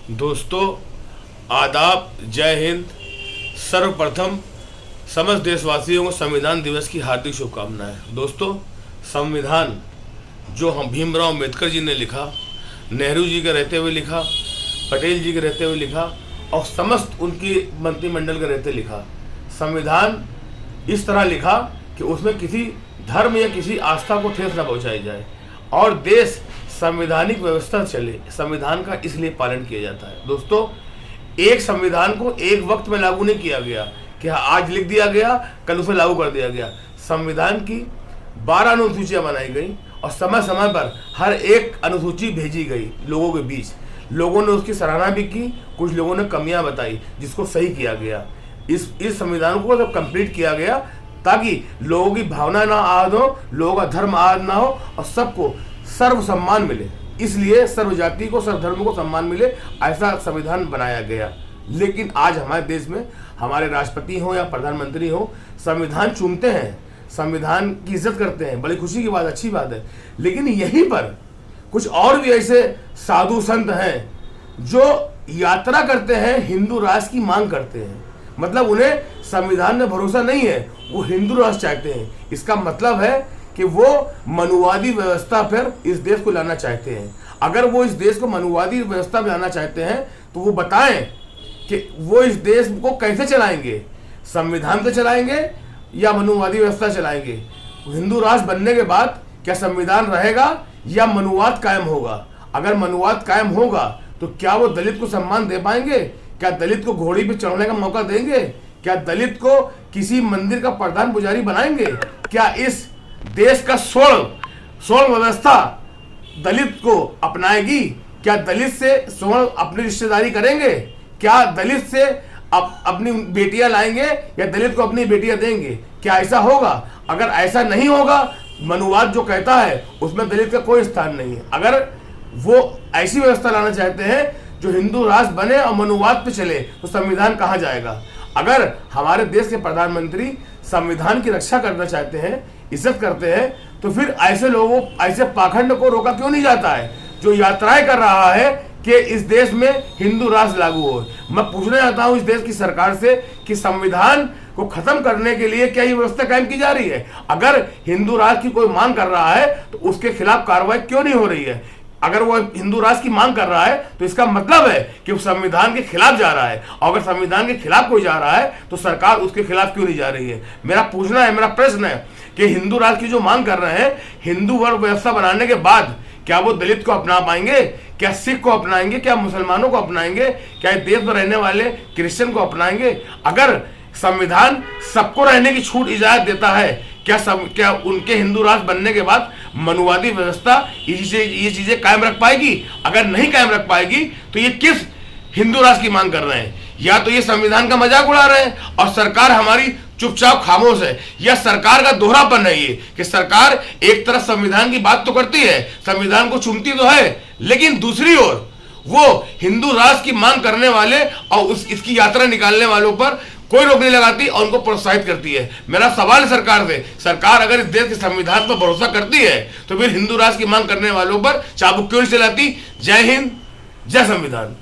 दोस्तों, आदाब, जय हिंद। सर्वप्रथम समस्त देशवासियों को संविधान दिवस की हार्दिक शुभकामनाएं। दोस्तों, संविधान जो हम भीमराव अम्बेडकर जी ने लिखा, नेहरू जी के रहते हुए लिखा, पटेल जी के रहते हुए लिखा और समस्त उनकी मंत्रिमंडल के रहते लिखा। संविधान इस तरह लिखा कि उसमें किसी धर्म या किसी आस्था को ठेस न पहुंचाई जाए और देश संवैधानिक व्यवस्था चले। संविधान का इसलिए पालन किया जाता है। दोस्तों, एक संविधान को एक वक्त में लागू नहीं किया गया कि आज लिख दिया गया, कल उसे लागू कर दिया गया। संविधान की 12 अनुसूचियां बनाई गई और समय समय पर हर एक अनुसूची भेजी गई लोगों के बीच। लोगों ने उसकी सराहना भी की, कुछ लोगों ने कमियां बताई जिसको सही किया गया। इस संविधान को जब कंप्लीट किया गया ताकि लोगों की भावना ना आहत हो, लोगों का धर्म आहत ना हो और सबको सर्व सम्मान मिले। इसलिए सर्व जाति को, सर्व धर्म को सम्मान मिले, ऐसा संविधान बनाया गया। लेकिन आज हमारे देश में हमारे राष्ट्रपति हो या प्रधानमंत्री हो, संविधान चूमते हैं, संविधान की इज्जत करते हैं। बड़ी खुशी की बात, अच्छी बात है। लेकिन यहीं पर कुछ और भी ऐसे साधु संत हैं जो यात्रा करते हैं, हिंदू राष्ट्र की मांग करते हैं। मतलब उन्हें संविधान में भरोसा नहीं है, वो हिंदू राष्ट्र चाहते हैं। इसका मतलब है कि वो मनुवादी व्यवस्था पर इस देश को लाना चाहते हैं। अगर वो इस देश को मनुवादी व्यवस्था में लाना चाहते हैं तो वो बताएं कि वो इस देश को कैसे चलाएंगे, संविधान से चलाएंगे या मनुवादी व्यवस्था चलाएंगे। हिंदू राष्ट्र बनने के बाद क्या संविधान रहेगा या मनुवाद कायम होगा? अगर मनुवाद कायम होगा तो क्या वो दलित को सम्मान दे पाएंगे? क्या दलित को घोड़ी पे चढ़ने का मौका देंगे? क्या दलित को किसी मंदिर का प्रधान पुजारी बनाएंगे? क्या इस देश का स्वर्ण व्यवस्था दलित को अपनाएगी? क्या दलित से स्वर्ण अपनी रिश्तेदारी करेंगे? क्या दलित से अपनी बेटियां लाएंगे या दलित को अपनी बेटियां देंगे? क्या ऐसा होगा? अगर ऐसा नहीं होगा, मनुवाद जो कहता है उसमें दलित का कोई स्थान नहीं है। अगर वो ऐसी व्यवस्था लाना चाहते हैं जो हिंदू राष्ट्र बने और मनुवाद पे चले तो संविधान कहाँ जाएगा? अगर हमारे देश के प्रधानमंत्री संविधान की रक्षा करना चाहते हैं, इज्जत करते हैं, तो फिर ऐसे लोगों, ऐसे पाखंड को रोका क्यों नहीं जाता है जो यात्राएं कर रहा है कि इस देश में हिंदू राष्ट्र लागू हो? मैं पूछना चाहता हूं इस देश की सरकार से कि संविधान को खत्म करने के लिए क्या ये व्यवस्था कायम की जा रही है? अगर हिंदू राष्ट्र की कोई मांग कर रहा है तो उसके खिलाफ कार्रवाई क्यों नहीं हो रही है? अगर वो हिंदू राष्ट्र की मांग कर रहा है तो इसका मतलब है कि वो संविधान के खिलाफ जा रहा है। और अगर संविधान के खिलाफ कोई जा रहा है तो सरकार उसके खिलाफ क्यों नहीं जा रही है? मेरा पूछना है, मेरा प्रश्न है कि हिंदू राष्ट्र की जो मांग कर रहे हैं, हिंदू वर्ग व्यवस्था बनाने के बाद क्या वो दलित को अपना पाएंगे? क्या सिख को अपनाएंगे? क्या मुसलमानों को अपनाएंगे? क्या देश में रहने वाले क्रिश्चियन को अपनाएंगे? अगर संविधान सबको रहने की छूट इजाजत देता है, क्या उनके हिंदू राष्ट्र बनने के बाद मनुवादी व्यवस्था ये चीजें कायम रख पाएगी? अगर नहीं कायम रख पाएगी तो ये किस हिंदू राष्ट्र की मांग कर रहे हैं? या तो ये संविधान का मजाक उड़ा रहे हैं और सरकार हमारी चुपचाप खामोश है, या सरकार का दोहरापन है ये कि सरकार एक तरफ संविधान की बात तो करती है, संविधान को चूमती तो है, लेकिन दूसरी ओर वो हिंदू राष्ट्र की मांग करने वाले और इसकी यात्रा निकालने वालों पर कोई रोक नहीं लगाती और उनको प्रोत्साहित करती है। मेरा सवाल है सरकार से, सरकार अगर इस देश के संविधान पर भरोसा करती है तो फिर हिंदू राष्ट्र की मांग करने वालों पर चाबुक क्यों नहीं चलाती? जय हिंद, जय संविधान।